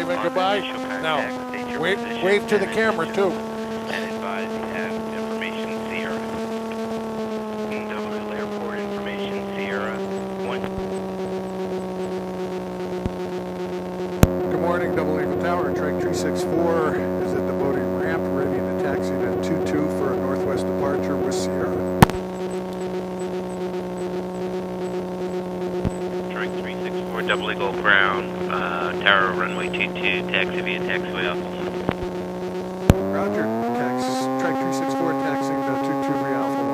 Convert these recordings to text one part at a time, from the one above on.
waving goodbye? No. Wave to the camera, too. And advise you have information Sierra. Double Airport information Sierra 1. Good morning, Double Eagle Tower. Trek 364 is at the boating ramp, ready to taxi to 22 for a northwest departure with Sierra. Trek 364, Double Eagle ground, tower runway 22, taxi via taxiway Alpha 1. Roger. Trek 364 taxiing to 22 via Alpha 1.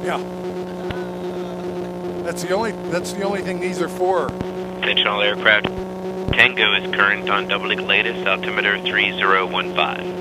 Yeah. That's the only thing these are for. Attention all aircraft. Tango is current on Double Eagle latest, altimeter 3015.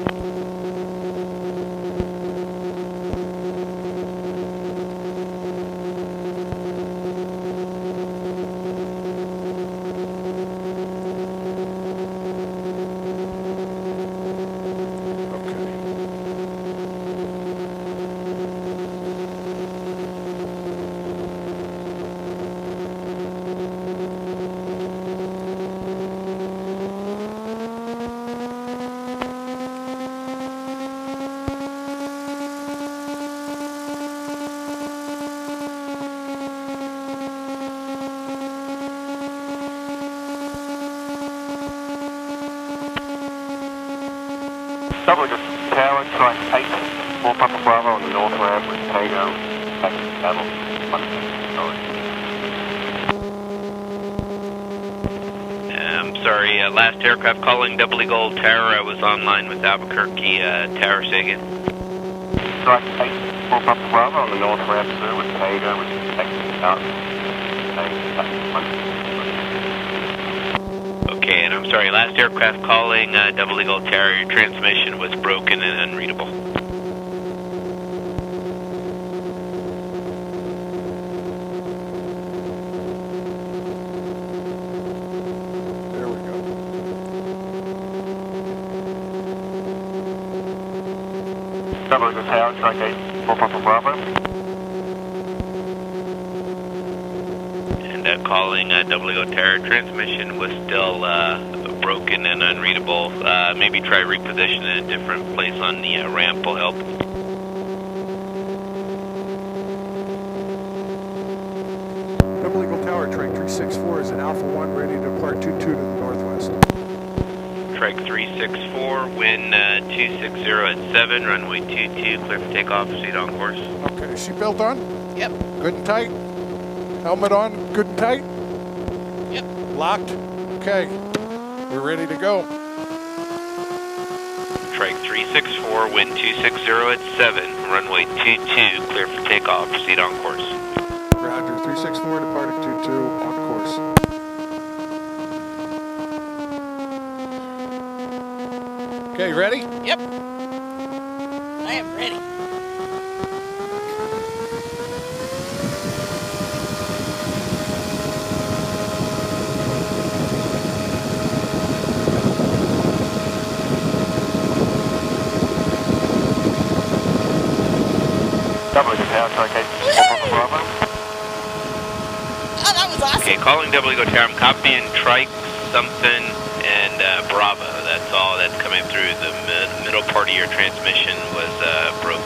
Double Eagle Tower, track 8, 4 Papa Bravo on the north ramp with Tango, back to Battle, I'm sorry, last aircraft calling Double Eagle Tower, I was online with Albuquerque Tower, say again. Track 8, 4 Papa Bravo on the north ramp, sir, with Tango, with back to Okay, and I'm sorry, last aircraft calling Double Eagle Tower, your transmission was broken and unreadable. There we go. Double Eagle Tower, track 8, 4 Papa Bravo. And calling Double Eagle Tower, transmission was still broken and unreadable. Maybe try reposition in a different place on the ramp will help. Double Eagle Tower, Trek 364 is at Alpha 1, ready to depart 22 to the northwest. Trek 364, wind 260 at 7, runway 22, clear for takeoff, proceed on course. Okay, seatbelt on? Yep. Good and tight? Helmet on, good and tight? Yep. Locked? Okay, we're ready to go. Trek 364, wind 260 at 7, runway 22, clear for takeoff, proceed on course. Roger, 364 departing 22 on course. Okay, ready? Yep. I am ready. Double Eagle Tower, track 8, 4 Papa Bravo. Oh, that was awesome. Okay, calling Double Eagle Tower, I'm copying trike, something, and Bravo. That's all that's coming through. The middle part of your transmission was broken.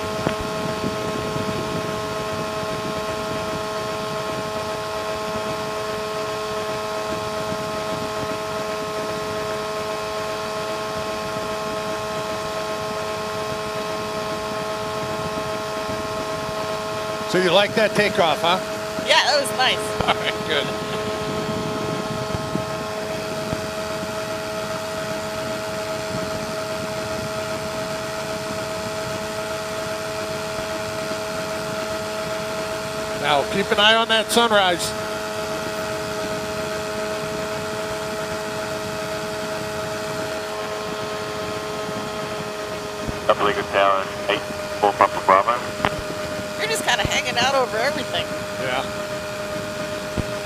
So you like that takeoff, huh? Yeah, that was nice. All right, good. Keep an eye on that sunrise. Double Eagle Tower, 8-4 Papa Bravo. You're just kind of hanging out over everything. Yeah.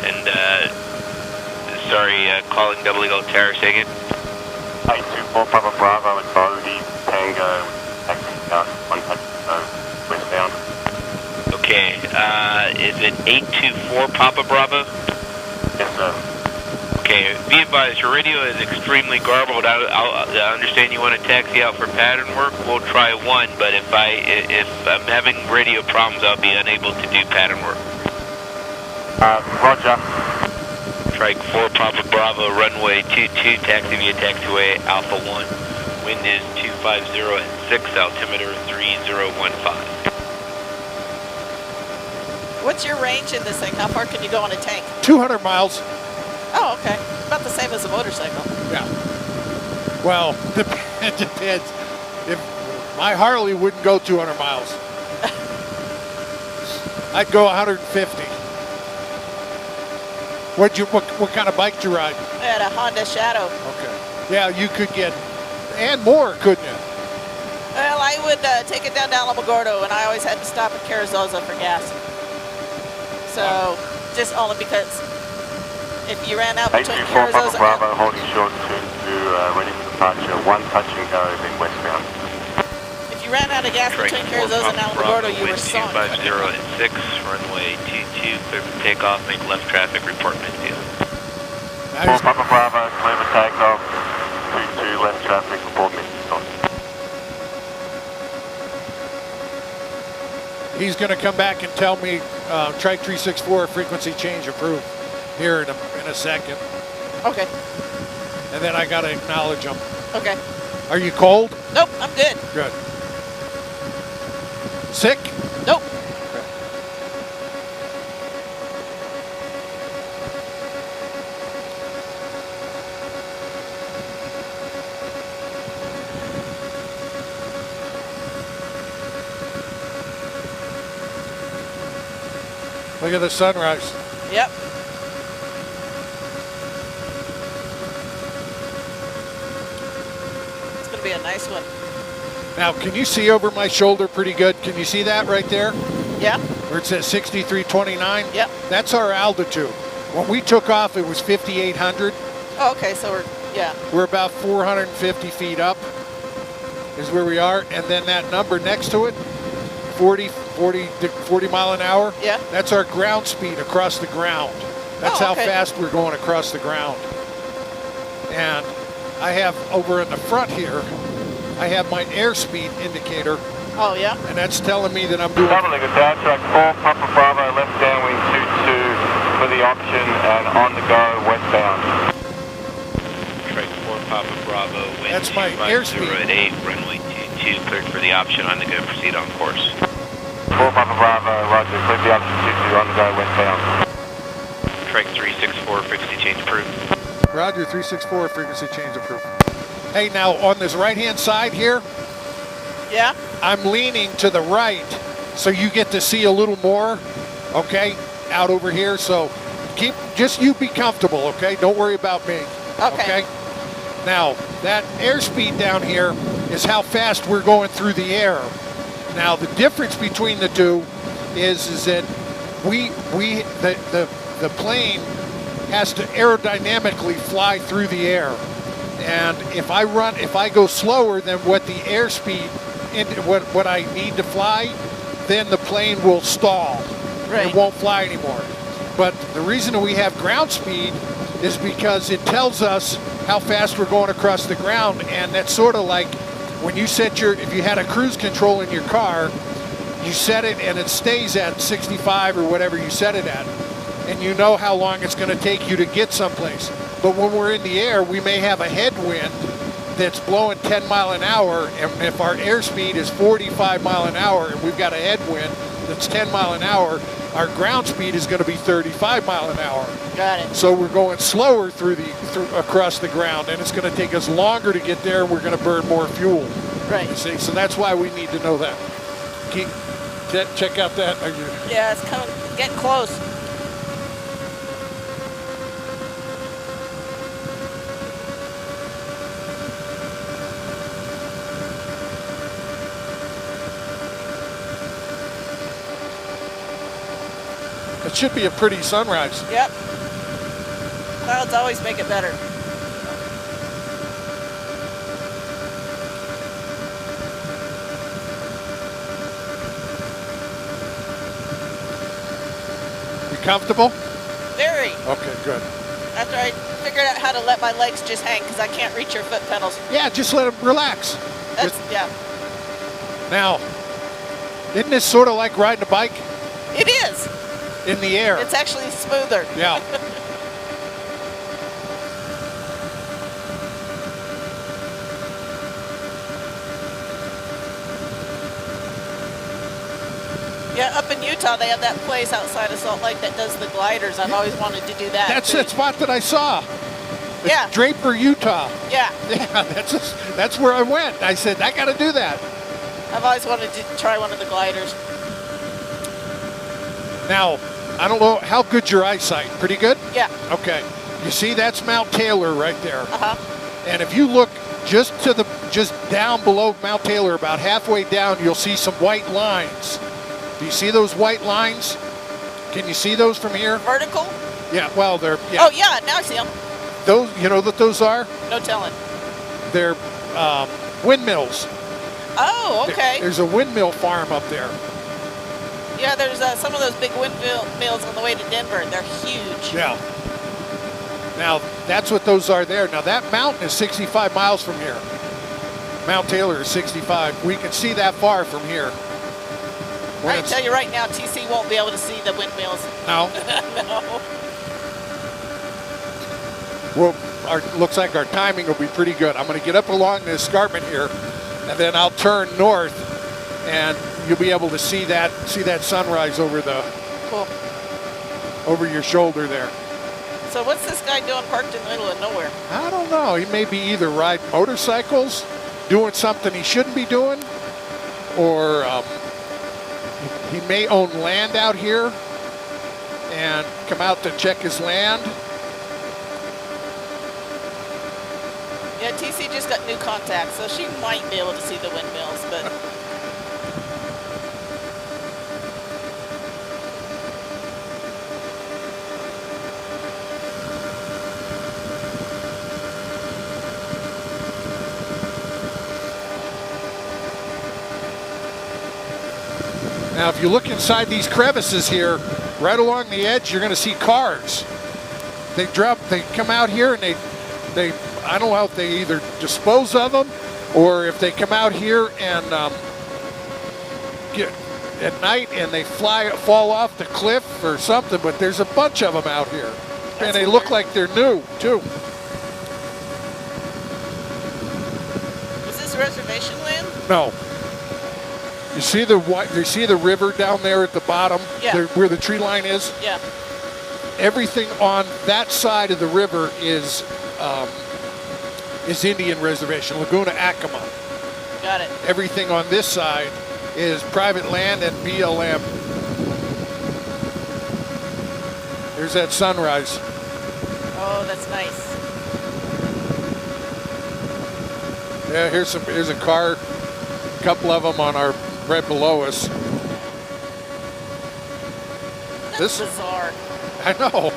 And, sorry, calling Double Eagle Tower, say again. 824 Papa Bravo and Bodie Tango, taxi out 100 westbound. Okay, is it 824 Papa Bravo? Yes, sir. Okay, be advised, your radio is extremely garbled. I understand you want to taxi out for pattern work. We'll try one, but if I'm having radio problems, I'll be unable to do pattern work. Roger. Trike 4 Papa Bravo, runway 22, taxi via taxiway Alpha 1. Wind is 250 at 6, altimeter 3015. What's your range in this thing? How far can you go on a tank? 200 miles. Oh, okay. About the same as a motorcycle. Yeah. Well, it depends. If my Harley wouldn't go 200 miles. I'd go 150. What kind of bike do you ride? I had a Honda Shadow. Okay. Yeah, you could get, and more, couldn't you? Well, I would take it down to Alamogordo, and I always had to stop at Carrizosa for gas. So, just only because if you ran out between 824 Papa Carrizosa Bravo, holding short to ready for departure. One touch and go, then westbound. if you ran out of gas Trike between 4 Carrizosa and Papa Alamogordo, Bravo, you were wind sunk. 250 at 6, runway 22, clear for takeoff, make left traffic, report Missio. 4 Papa Bravo, clear for takeoff. 22 left traffic, report Missio. He's going to come back and tell me Trike 364 frequency change approved here in a second. Okay. And then I got to acknowledge him. Okay. Are you cold? Nope, I'm good. Good. Sick? Nope. Look at the sunrise. Yep. It's going to be a nice one. Now, can you see over my shoulder pretty good? Can you see that right there? Yeah. Where it says 6329? Yep. That's our altitude. When we took off, it was 5,800. Oh, okay, so yeah. We're about 450 feet up is where we are. And then that number next to it, 40 mile an hour. Yeah. That's our ground speed across the ground. That's Oh, how okay. fast we're going across the ground. And I have over in the front here, I have my airspeed indicator, Oh, yeah. and that's telling me that I'm doing. Double Eagle Tower, track 4 Papa Bravo, left downwind 22 for the option and on the go westbound. Trike 4 Papa Bravo, wind That's my 250 airspeed. at 8, runway 22, cleared for the option on the go, proceed on course. 4 Papa Bravo, roger, clear the option 22 on the go westbound. Trike 364, frequency change approved. Roger, 364, frequency change approved. Hey, now on this right-hand side here, Yeah. I'm leaning to the right, so you get to see a little more, okay, out over here. So just you be comfortable, okay? Don't worry about me. Okay. Now, that airspeed down here is how fast we're going through the air. Now, the difference between the two is that the plane has to aerodynamically fly through the air. And if I go slower than what the airspeed, what I need to fly, then the plane will stall. Right. It won't fly anymore. But the reason we have ground speed is because it tells us how fast we're going across the ground. And that's sort of like when you if you had a cruise control in your car, you set it and it stays at 65 or whatever you set it at. And you know how long it's going to take you to get someplace. But when we're in the air, we may have a headwind that's blowing 10 mile an hour, and if our airspeed is 45 mile an hour and we've got a headwind that's 10 mile an hour, our ground speed is going to be 35 mile an hour. Got it. So we're going slower across the ground, and it's going to take us longer to get there, and we're going to burn more fuel. Right. You see, so that's why we need to know that. check out that. Are you, Yeah, it's coming, getting close. it should be a pretty sunrise. Yep. Clouds always make it better. You comfortable? Very. Okay, good. After I figured out how to let my legs just hang because I can't reach your foot pedals. Yeah, just let them relax. That's, yeah. Now, isn't this sort of like riding a bike It is. in the air? It's actually smoother. Yeah. Yeah, up in Utah, they have that place outside of Salt Lake that does the gliders. I've always wanted to do that. That's too. that spot that I saw. It's Yeah. Draper, Utah. Yeah. Yeah, that's where I went. I said, I got to do that. I've always wanted to try one of the gliders. Now, I don't know, how good's your eyesight? Pretty good? Yeah. Okay. You see, that's Mount Taylor right there. Uh-huh. And if you look just down below Mount Taylor, about halfway down, you'll see some white lines. Do you see those white lines? Can you see those from here? Vertical? Yeah, well, they're, yeah. Oh, yeah, now I see them. Those, you know what those are? No telling. They're windmills. Oh, okay. There's a windmill farm up there. Yeah, there's some of those big windmills on the way to Denver. They're huge. Yeah. Now, that's what those are there. Now, that mountain is 65 miles from here. Mount Taylor is 65. We can see that far from here. I can tell you right now, TC won't be able to see the windmills. No? No. Well, looks like our timing will be pretty good. I'm going to get up along the escarpment here, and then I'll turn north, and you'll be able to see that sunrise over Cool. over your shoulder there. So what's this guy doing parked in the middle of nowhere? I don't know. He may be either riding motorcycles, doing something he shouldn't be doing, or he may own land out here and come out to check his land. Yeah, TC just got new contacts, so she might be able to see the windmills, but... Now, if you look inside these crevices here, right along the edge, you're going to see cars. They come out here and they, I don't know if they either dispose of them or if they come out here and get at night and they fall off the cliff or something. But there's a bunch of them out here, and they look like they're new too. Is this reservation land? No. You see the river down there at the bottom, Yeah. where the tree line is? Yeah. Everything on that side of the river is Indian reservation, Laguna Acoma. Got it. Everything on this side is private land and BLM. There's that sunrise. Oh, that's nice. Yeah, here's a car, a couple of them on our right below us. That's bizarre. I know.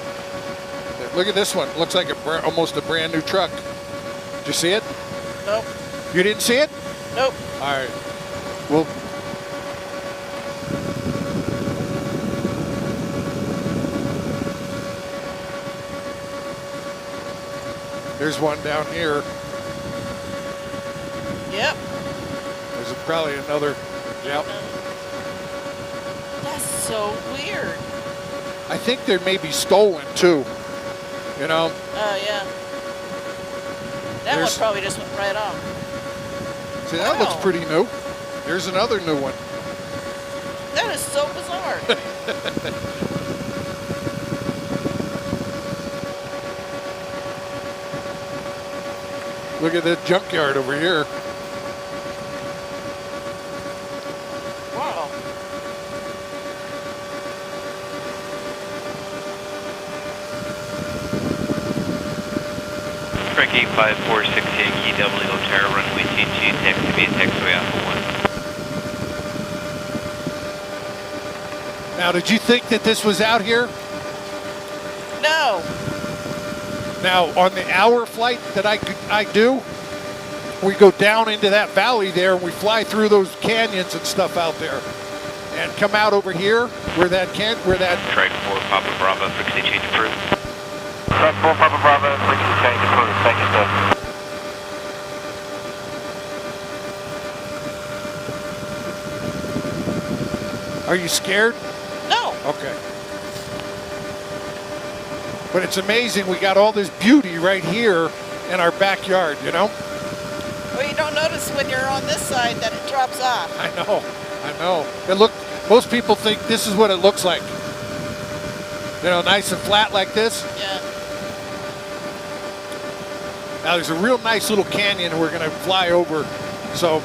Look at this one. Looks like almost a brand new truck. Did you see it? Nope. You didn't see it? Nope. All right. Well, there's one down here. Yep. There's probably another. Yep. That's so weird. I think they may be stolen too. You know? Oh, yeah. That one probably just went right off. See, that looks pretty new. Here's another new one. That is so bizarre. Look at that junkyard over here. Wow. Craig 85460 Yankee Double Eagle Tower, runway 22, taxi via taxiway Alpha 1. Now, did you think that this was out here? No. Now, on the hour flight that I do, we go down into that valley there and we fly through those canyons and stuff out there, and come out over here where that Strike 4 Papa Bravo, frequency change approved. Strike 4 Papa Bravo, frequency change approved. Thank you, sir. Are you scared? No. Okay. But it's amazing, we got all this beauty right here in our backyard, you know? Well, you don't notice when you're on this side that it drops off. I know. Most people think this is what it looks like. You know, nice and flat like this. Yeah. Now there's a real nice little canyon we're gonna fly over. So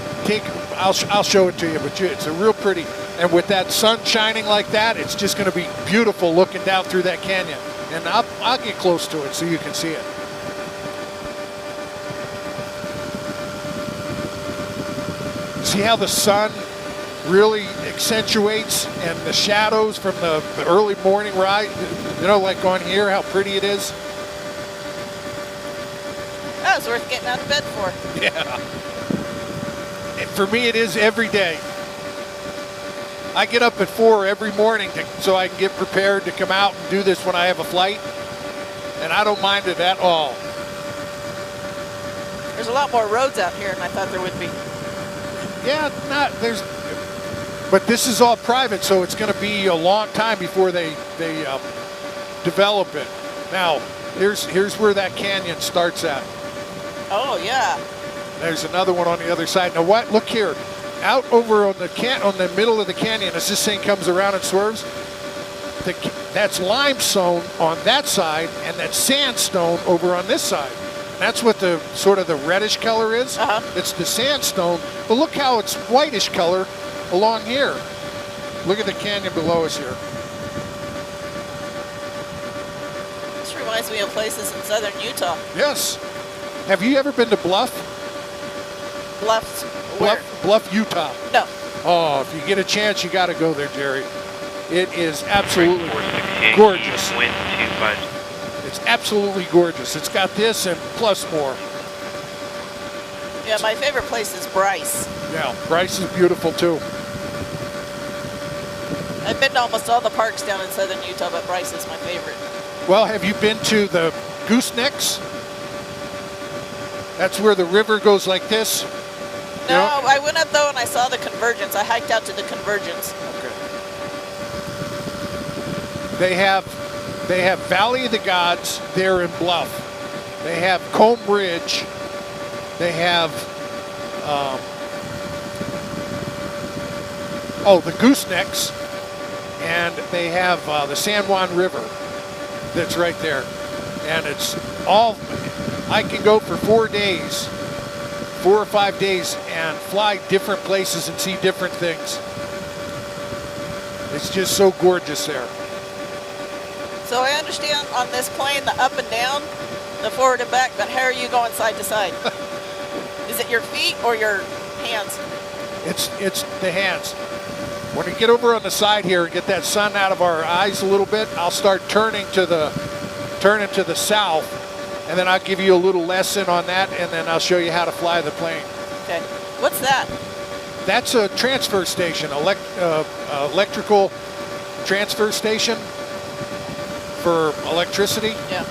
I'll show it to you, but it's a real pretty, and with that sun shining like that, it's just gonna be beautiful looking down through that canyon. And I'll get close to it so you can see it. See how the sun really accentuates and the shadows from the early morning ride, you know, like on here, how pretty it is. That was worth getting out of bed for. Yeah. And for me, it is every day. I get up at 4 every morning so I can get prepared to come out and do this when I have a flight. And I don't mind it at all. There's a lot more roads out here than I thought there would be. Yeah, but this is all private, so it's going to be a long time before they develop it. Now, here's where that canyon starts at. Oh yeah. There's another one on the other side. Now what? Look here, out over on the middle of the canyon, as this thing comes around and swerves, that's limestone on that side, and that's sandstone over on this side. That's what the sort of the reddish color is. Uh-huh. It's the sandstone. But look how it's whitish color along here. Look at the canyon below us here. This reminds me of places in southern Utah. Yes. Have you ever been to Bluff? Bluffs. Where? Bluff, Utah. No. Oh, if you get a chance, you got to go there, Jerry. It is absolutely gorgeous. Wind 25. It's absolutely gorgeous. It's got this and plus more. Yeah, my favorite place is Bryce. Yeah, Bryce is beautiful too. I've been to almost all the parks down in southern Utah, but Bryce is my favorite. Well, have you been to the goosenecks? That's where the river goes like this. No, You know? I went up though and I saw the convergence. I hiked out to the convergence. Okay. They have Valley of the Gods there in Bluff. They have Comb Ridge. They have the goosenecks, and they have the San Juan River that's right there. And it's all, I can go for 4 days, 4 or 5 days, and fly different places and see different things. It's just so gorgeous there. So I understand on this plane, the up and down, the forward and back, but how are you going side to side? Is it your feet or your hands? It's the hands. When we get over on the side here and get that sun out of our eyes a little bit, I'll start turning to the south, and then I'll give you a little lesson on that, and then I'll show you how to fly the plane. Okay. What's that? That's a transfer station, electrical transfer station for electricity. Yeah.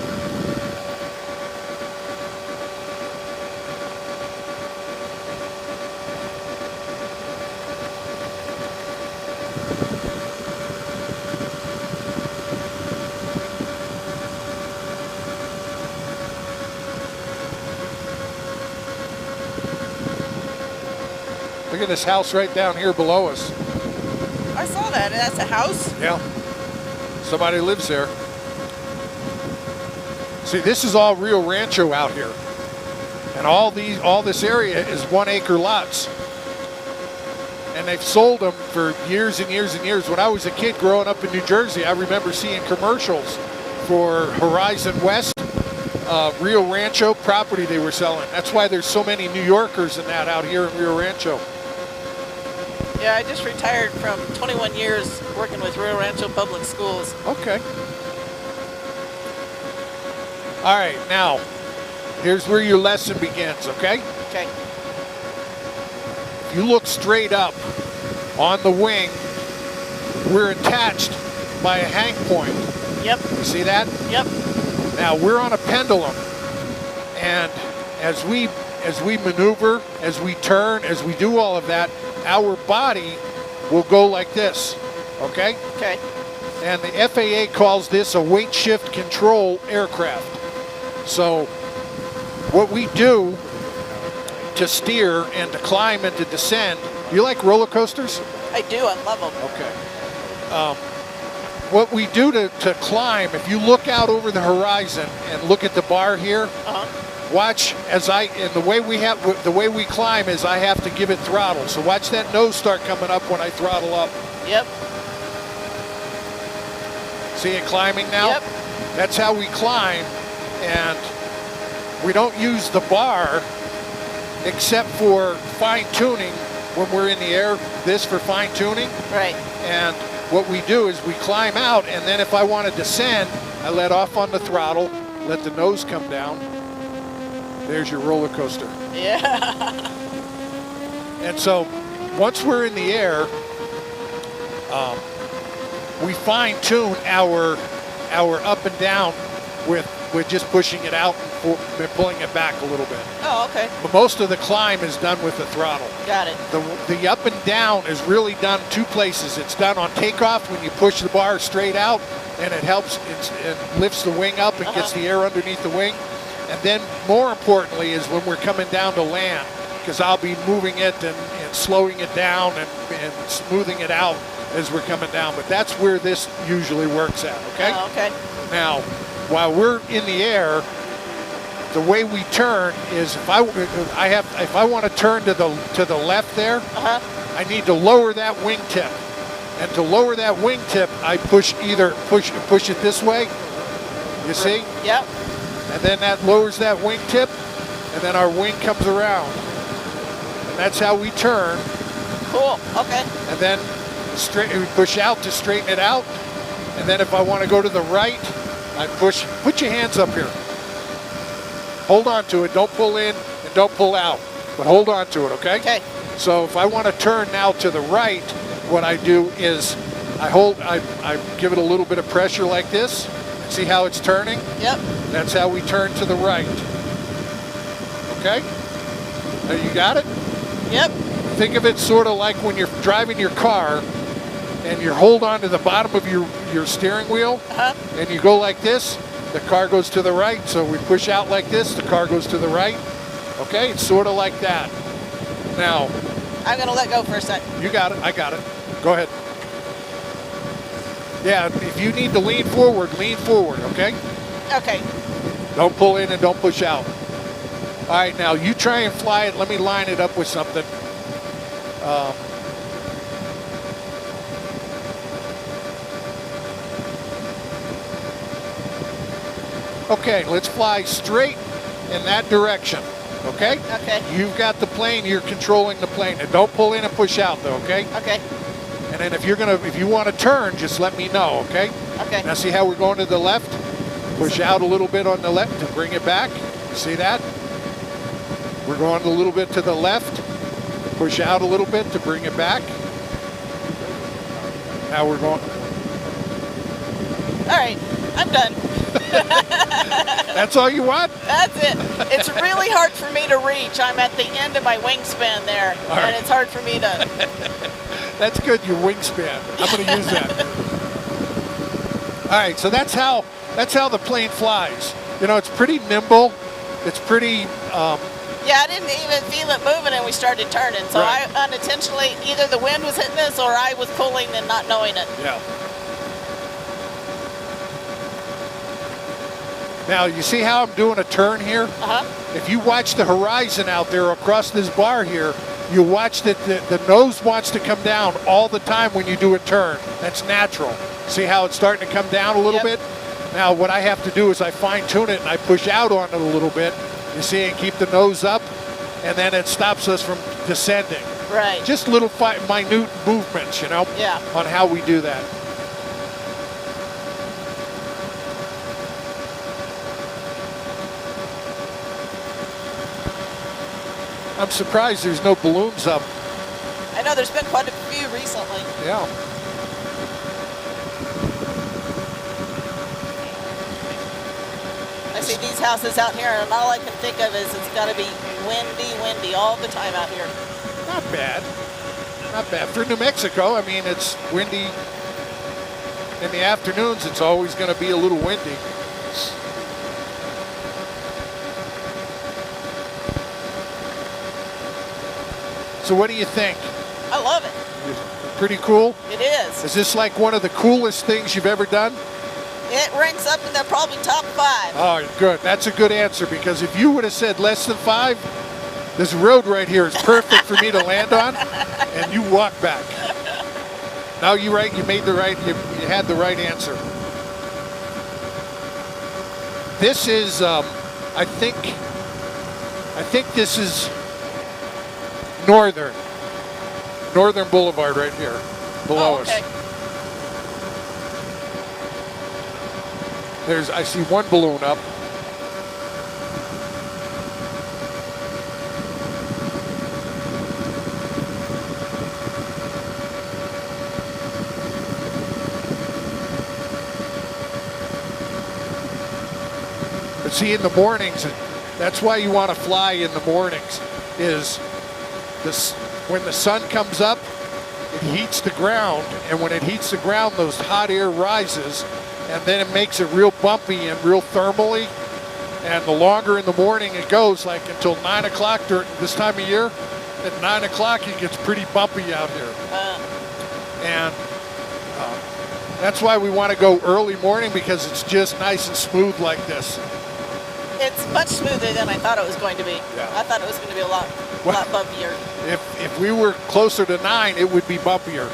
Look at this house right down here below us. I saw that. That's a house? Yeah. Somebody lives there. See, this is all Rio Rancho out here. And all this area is 1 acre lots. And they've sold them for years and years and years. When I was a kid growing up in New Jersey, I remember seeing commercials for Horizon West Rio Rancho property they were selling. That's why there's so many New Yorkers and that out here in Rio Rancho. Yeah, I just retired from 21 years working with Rio Rancho Public Schools. Okay. All right, now, here's where your lesson begins, okay? Okay. You look straight up on the wing. We're attached by a hang point. Yep. You see that? Yep. Now we're on a pendulum, and as we maneuver, as we turn, as we do all of that, our body will go like this, okay? Okay. And the FAA calls this a weight shift control aircraft. So what we do to steer and to climb and to descend, do you like roller coasters? I do. I love them. Okay. What we do to climb, if you look out over the horizon and look at the bar here, watch as the way we climb is I have to give it throttle. So watch that nose start coming up when I throttle up. Yep. See it climbing now? Yep. That's how we climb, and we don't use the bar except for fine tuning when we're in the air, this for fine tuning. Right. And what we do is we climb out, and then if I want to descend, I let off on the throttle, let the nose come down. There's your roller coaster. Yeah. And so once we're in the air, we fine tune our up and down with just pushing it out and pulling it back a little bit. Oh, okay. But most of the climb is done with the throttle. Got it. The up and down is really done two places. It's done on takeoff when you push the bar straight out, and it helps, it lifts the wing up and gets the air underneath the wing. And then more importantly is when we're coming down to land, because I'll be moving it and slowing it down and smoothing it out as we're coming down. But that's where this usually works at, okay? Oh, okay. Now, while we're in the air, the way we turn is if I want to turn to the left there, I need to lower that wingtip. And to lower that wingtip, I push it this way. You see? Yep. And then that lowers that wingtip, and then our wing comes around. And that's how we turn. Cool. Okay. And then we push out to straighten it out. And then if I want to go to the right, I push. Put your hands up here. Hold on to it. Don't pull in and don't pull out. But hold on to it, okay? Okay. So if I want to turn now to the right, what I do is I give it a little bit of pressure like this. See how it's turning? Yep. That's how we turn to the right. Okay? Now you got it? Yep. Think of it sort of like when you're driving your car and you hold on to the bottom of your steering wheel and you go like this, the car goes to the right. So we push out like this, the car goes to the right. Okay? It's sort of like that. Now, I'm going to let go for a second. you got it. I got it. Go ahead. Yeah, if you need to lean forward, okay? Okay. Don't pull in and don't push out. All right, now you try and fly it. Let me line it up with something. Okay, let's fly straight in that direction, okay? Okay. You've got the plane, you're controlling the plane. And don't pull in and push out though, okay? Okay. And then if you want to turn, just let me know, okay? Okay. Now see how we're going to the left? Push out a little bit on the left to bring it back. See that? We're going a little bit to the left. Push out a little bit to bring it back. Now we're going. All right. I'm done. That's all you want? That's it. It's really hard for me to reach. I'm at the end of my wingspan there, and it's hard for me to. That's good, your wingspan. I'm going to use that. All right, so that's how the plane flies. You know, it's pretty nimble. It's pretty. Yeah, I didn't even feel it moving, and we started turning. So Right. I unintentionally, either the wind was hitting us, or I was pulling and not knowing it. Yeah. Now, you see how I'm doing a turn here? If you watch the horizon out there across this bar here, you watch that the nose wants to come down all the time when you do a turn. That's natural. See how it's starting to come down a little bit? Now what I have to do is I fine tune it and I push out on it a little bit, you see, and keep the nose up, and then it stops us from descending. Right. Just little minute movements, you know, Yeah. on how we do that. I'm surprised there's no balloons up. I know there's been quite a few recently. Yeah. I see these houses out here, and all I can think of is it's got to be windy all the time out here. Not bad. Not bad. For New Mexico, I mean, it's windy. In the afternoons, it's always going to be a little windy. So what do you think? I love it. Pretty cool? It is. Is this like one of the coolest things you've ever done? It ranks up in the probably top 5. Oh, good. That's a good answer, because if you would have said less than 5, this road right here is perfect for me to land on, and you walk back. No, you're right. You made the right. You had the right answer. This is, I think this is Northern Boulevard right here, below us. I see one balloon up. But see, in the mornings, that's why you want to fly in the mornings, is this, when the sun comes up, it heats the ground, and when it heats the ground, those hot air rises, and then it makes it real bumpy and real thermally. And the longer in the morning it goes, like until 9 o'clock during this time of year, at 9 o'clock it gets pretty bumpy out here. And that's why we want to go early morning, because it's just nice and smooth like this. It's much smoother than I thought it was going to be. Yeah. I thought it was going to be a lot bumpier. If we were closer to 9, it would be bumpier.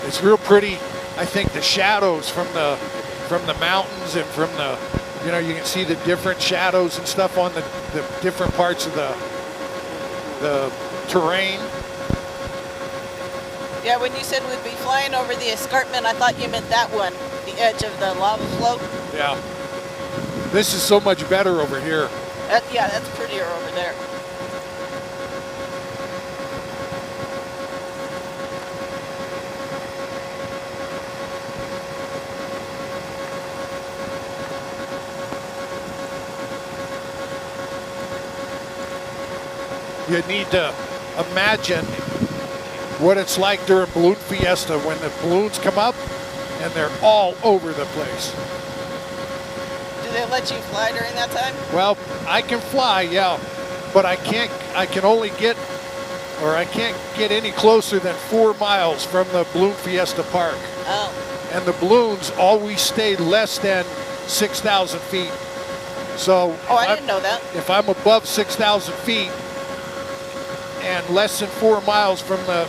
It's real pretty. I think the shadows from the mountains and from the, you know, you can see the different shadows and stuff on the different parts of the terrain. Yeah, when you said we'd be flying over the escarpment, I thought you meant that one, the edge of the lava flow. Yeah. This is so much better over here. Yeah, that's prettier over there. You need to imagine what it's like during Balloon Fiesta when the balloons come up and they're all over the place. Do they let you fly during that time? Well, I can fly, yeah, but I can't get any closer than 4 miles from the Balloon Fiesta Park. Oh. And the balloons always stay less than 6,000 feet. So I didn't know that. If I'm above 6,000 feet and less than 4 miles from the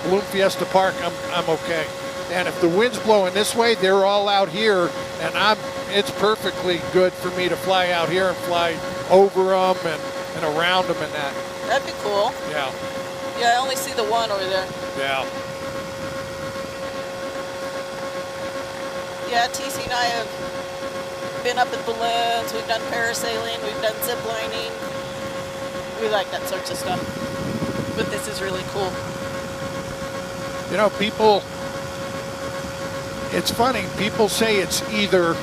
Balloon Fiesta Park, I'm okay. And if the wind's blowing this way, they're all out here, and it's perfectly good for me to fly out here and fly over them and around them and that. That'd be cool. Yeah. Yeah, I only see the one over there. Yeah. Yeah, TC and I have been up in balloons, we've done parasailing, we've done zip lining. We like that sorts of stuff. But this is really cool. You know, it's funny, people say it's either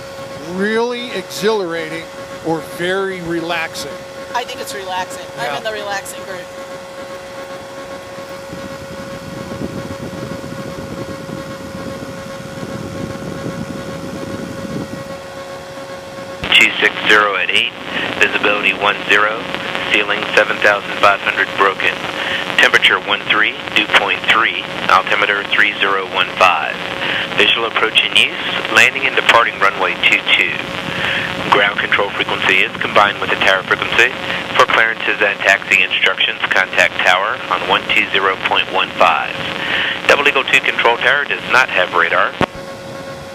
really exhilarating or very relaxing. I think it's relaxing. Yeah. I'm in the relaxing group. at 8, visibility 10, ceiling 7,500 broken, temperature 13, dew point 3, altimeter 3015. Visual approach in use, landing and departing runway 22. Ground control frequency is combined with the tower frequency. For clearances and taxi instructions, contact tower on 120.15. Double Eagle 2 control tower does not have radar.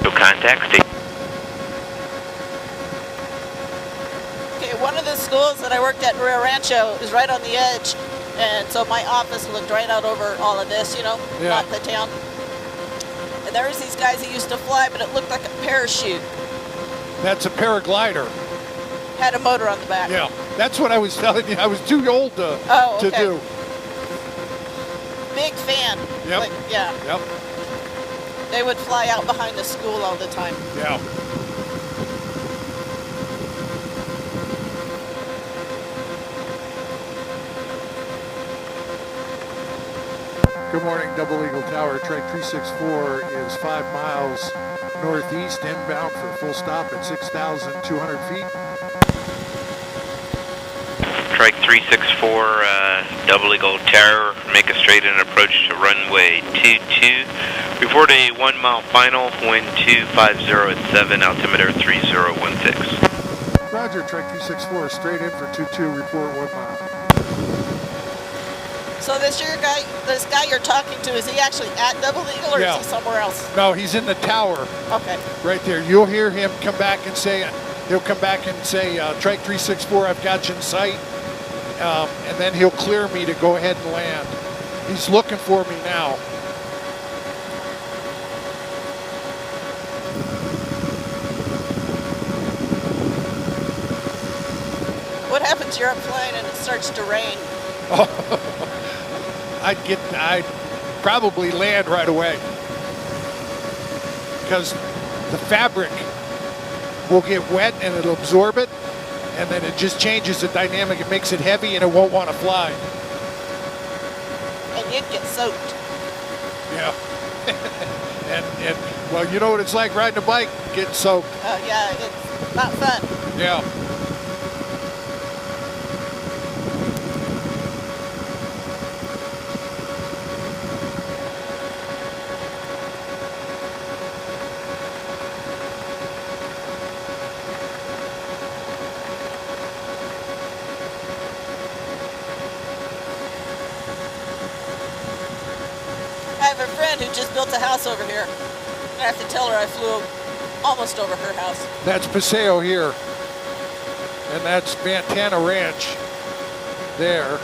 So contact station. Okay, one of the schools that I worked at in Rio Rancho is right on the edge, and so my office looked right out over all of this, you know, not the town. And there was these guys that used to fly, but it looked like a parachute. That's a paraglider. Had a motor on the back. Yeah, that's what I was telling you. I was too old to do. Big fan. Yep. Like, yeah. Yep. They would fly out behind the school all the time. Yeah. Good morning, Double Eagle Tower. Trek 364 is 5 miles northeast inbound for full stop at 6,200 feet. Trike 364, Double Eagle Tower, make a straight and approach to runway 22. Report a 1 mile final, wind 250 at 7, altimeter 3016. Roger, Trek 364, straight in for 22, report 1 mile. So this guy you're talking to, is he actually at Double Eagle or is he somewhere else? No, he's in the tower. Okay. Right there. You'll hear him come back and say, Trike 364, I've got you in sight. And then he'll clear me to go ahead and land. He's looking for me now. What happens? You're up flying and it starts to rain. I'd probably land right away because the fabric will get wet and it'll absorb it, and then it just changes the dynamic. It makes it heavy and it won't want to fly. And you'd get soaked. Yeah. and well, you know what it's like riding a bike, getting soaked. Yeah, it's not fun. Yeah. I have a friend who just built a house over here. I have to tell her I flew almost over her house. That's Paseo here. And that's Ventana Ranch there.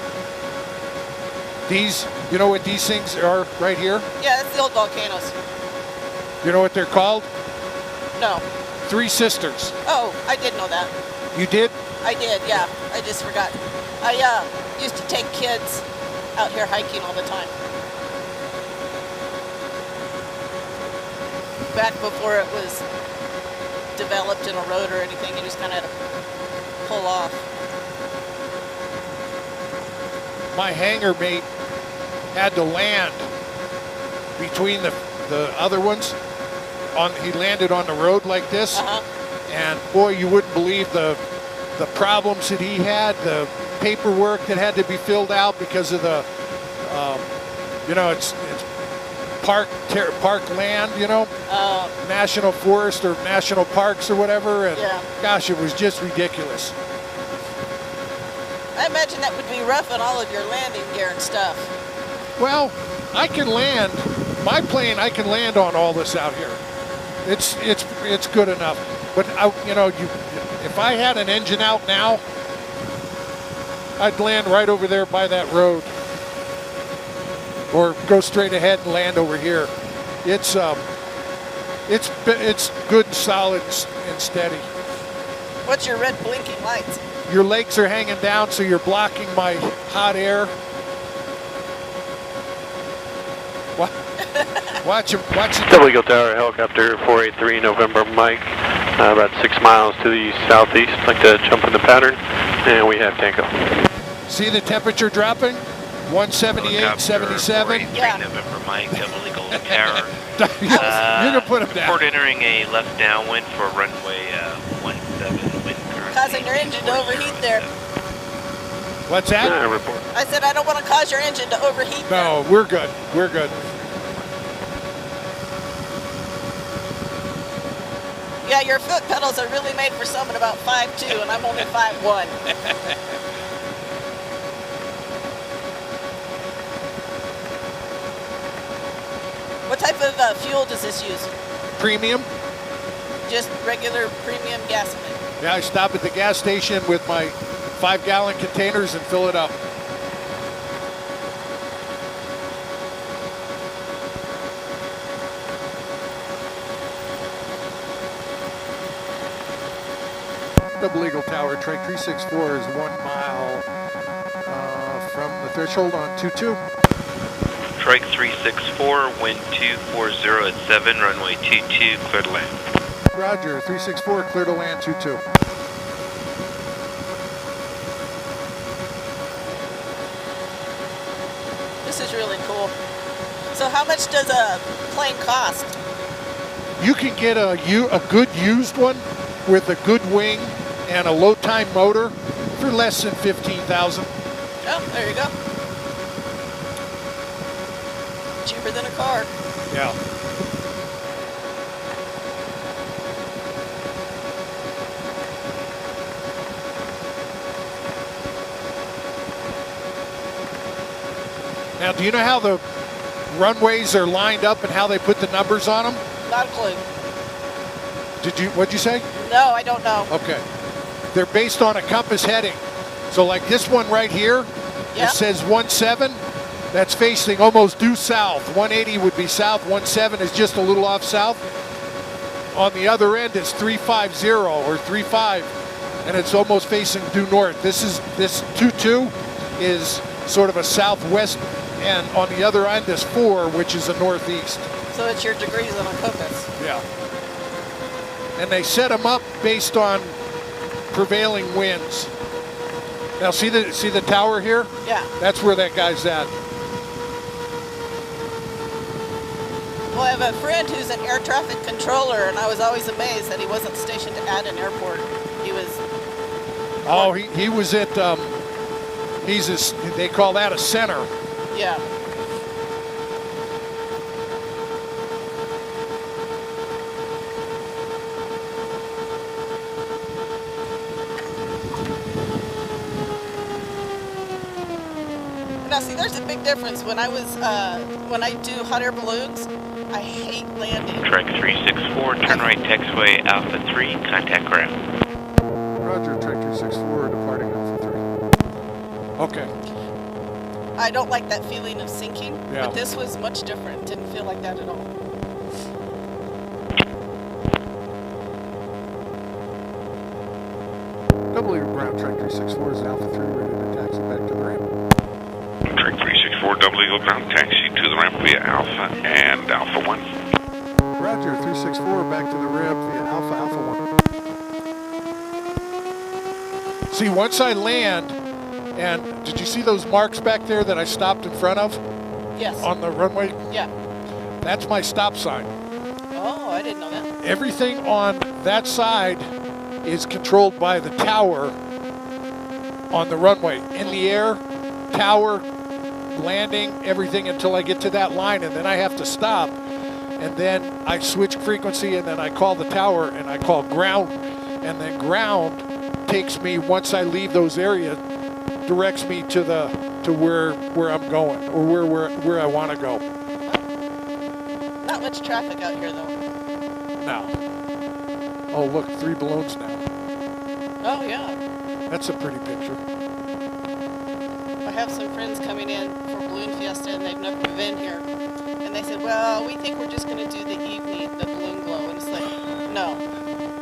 These, you know what these things are right here? Yeah, that's the old volcanoes. You know what they're called? No. Three Sisters. Oh, I did know that. You did? I did, yeah. I just forgot. I used to take kids out here hiking all the time. Back before it was developed in a road or anything, you just kind of had to pull off. My hangar mate had to land between the other ones. He landed on the road like this, and boy, you wouldn't believe the problems that he had, the paperwork that had to be filled out because of the, it's park land, national forest or national parks or whatever, and gosh, it was just ridiculous. I imagine that would be rough on all of your landing gear and stuff. Well, I can land, my plane, I can land on all this out here. It's good enough. But if I had an engine out now, I'd land right over there by that road, or go straight ahead and land over here. It's good, solid, and steady. What's your red blinking lights? Your legs are hanging down, so you're blocking my hot air. Watch him. Double Eagle Tower, helicopter 483, November Mike, about 6 miles to the southeast. Like to jump in the pattern, and we have Tango. See the temperature dropping? 178.77. Yeah. November Mike, Double Eagle Tower. You can put him down. Report entering a left downwind for runway 17, wind current causing your engine to overheat there. What's that? Report. I said I don't want to cause your engine to overheat. No, we're good. We're good. Yeah, your foot pedals are really made for someone about 5'2", and I'm only 5'1". What type of fuel does this use? Premium. Just regular premium gasoline. Yeah, I stop at the gas station with my 5-gallon containers and fill it up. Double Eagle Tower, Trek 364 is 1 mile from the threshold on 22. Trike 364, wind 240 at 7, runway 22, clear to land. Roger, 364, clear to land 22. This is really cool. So how much does a plane cost? You can get a good used one with a good wing and a low time motor for less than $15,000. Oh, there you go. Cheaper than a car. Yeah. Now, do you know how the runways are lined up and how they put the numbers on them? Not a clue. What'd you say? No, I don't know. Okay. They're based on a compass heading. So like this one right here, Yeah. it says 17. That's facing almost due south. 180 would be south. 17 is just a little off south. On the other end, it's 350 or 35, and it's almost facing due north. This 22 is sort of a southwest, and on the other end is 4, which is a northeast. So it's your degrees on a compass. Yeah. And they set them up based on prevailing winds. Now see the tower here? Yeah. That's where that guy's at. Well, I have a friend who's an air traffic controller, and I was always amazed that he wasn't stationed at an airport. He was. Oh, he was at. They call that a center. Yeah. Now, see, there's a big difference. When I do hot air balloons, I hate landing. Trike 364, turn right taxiway Alpha 3, contact ground. Roger, Trek 364, departing Alpha 3. Okay. I don't like that feeling of sinking, Yeah. but this was much different. Didn't feel like that at all. Double Eagle Ground, Trek 364 is Alpha 3, ready to taxi back to the ramp. Trek 364, Double Eagle Ground, taxi to the ramp via Alpha and Alpha 1. Roger, 364, back to the ramp via Alpha 1. See, once I land, and did you see those marks back there that I stopped in front of Yes. on the runway? Yeah. That's my stop sign. Oh, I didn't know that. Everything on that side is controlled by the tower on the runway. In the air, tower, landing, everything until I get to that line, and then I have to stop. And then I switch frequency, and then I call the tower, and I call ground. And then ground takes me, once I leave those areas, directs me to where I'm going, or where I want to go. Not much traffic out here, though. Now. Oh, look, 3 balloons now. Oh, yeah. That's a pretty picture. I have some friends coming in for Balloon Fiesta, and they've never been here. And they said, well, we think we're just going to do the evening, the balloon glow. And it's like, no.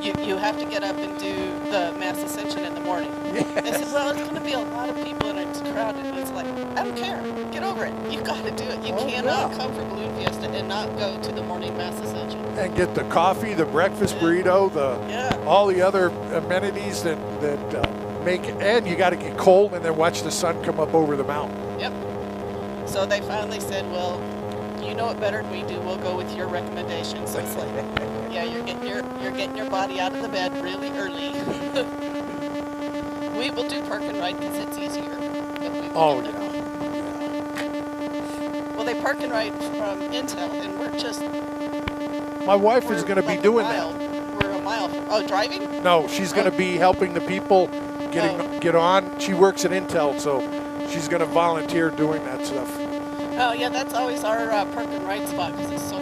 You have to get up and do the mass ascension in the morning. Yes. They said, well, it's going to be a lot of people and it's crowded. And it's like, I don't care. Get over it. You got to do it. You cannot come for Balloon Fiesta and not go to the morning mass ascension. And get the coffee, the breakfast burrito, all the other amenities that make it. And you got to get cold and then watch the sun come up over the mountain. Yep. So they finally said, well, you know it better than we do. We'll go with your recommendation. So it's like, yeah, you're getting your body out of the bed really early. We will do park and ride because it's easier. Oh, yeah. Well, they park and ride from Intel, and we're just... My wife is going to be doing that. We're a mile. Oh, driving? No, she's going to be helping the people get on. She works at Intel, so she's going to volunteer doing that stuff. Oh, yeah, that's always our park and ride spot because it's so